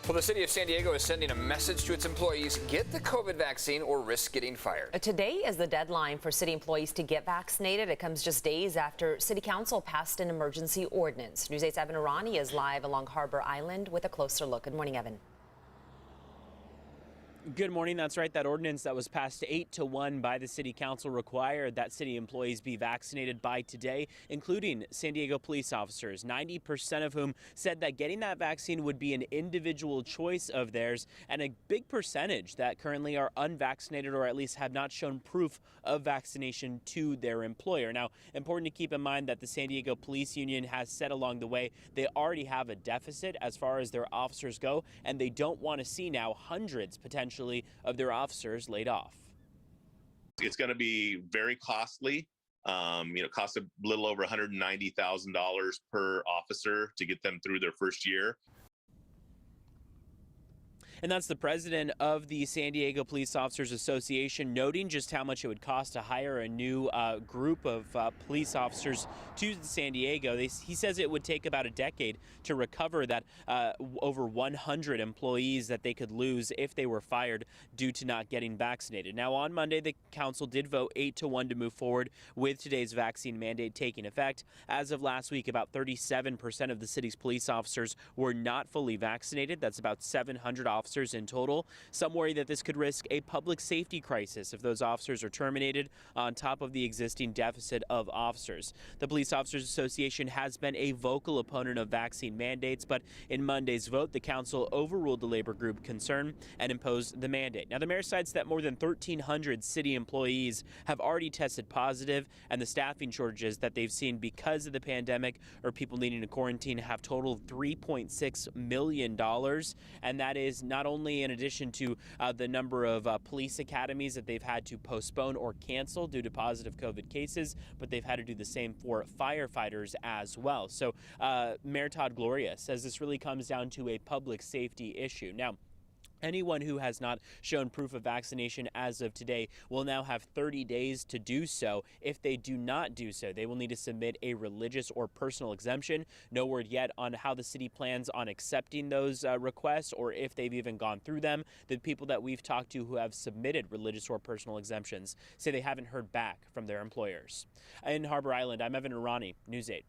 Well, the city of San Diego is sending a message to its employees: get the COVID vaccine or risk getting fired. Today is the deadline for city employees to get vaccinated. It comes just days after City Council passed an emergency ordinance. News 8's Evan Arani is live along Harbor Island with a closer look. Good morning, Evan. Good morning. That's right. That ordinance that was passed 8-1 by the city council required that city employees be vaccinated by today, including San Diego police officers, 90% of whom said that getting that vaccine would be an individual choice of theirs, and a big percentage that currently are unvaccinated or at least have not shown proof of vaccination to their employer. Now, important to keep in mind that the San Diego Police Union has said along the way they already have a deficit as far as their officers go, and they don't want to see now hundreds potentially of their officers laid off. It's going to be very costly. Cost a little over $190,000 per officer to get them through their first year. And that's the president of the San Diego Police Officers Association, noting just how much it would cost to hire a new group of police officers to San Diego. He says it would take about a decade to recover that over 100 employees that they could lose if they were fired due to not getting vaccinated. Now, on Monday, the council did vote 8-1 to move forward with today's vaccine mandate taking effect. As of last week, about 37% of the city's police officers were not fully vaccinated. That's about 700 officers in total. Some worry that this could risk a public safety crisis if those officers are terminated, on top of the existing deficit of officers. The Police Officers Association has been a vocal opponent of vaccine mandates, but in Monday's vote, the council overruled the labor group concern and imposed the mandate. Now, the mayor cites that more than 1,300 city employees have already tested positive, and the staffing shortages that they've seen because of the pandemic or people needing to quarantine have totaled $3.6 million, and that is not only in addition to the number of police academies that they've had to postpone or cancel due to positive COVID cases, but they've had to do the same for firefighters as well. So Mayor Todd Gloria says this really comes down to a public safety issue. Now, anyone who has not shown proof of vaccination as of today will now have 30 days to do so. If they do not do so, they will need to submit a religious or personal exemption. No word yet on how the city plans on accepting those requests or if they've even gone through them. The people that we've talked to who have submitted religious or personal exemptions say they haven't heard back from their employers. In Harbor Island, I'm Evan Arani, News 8.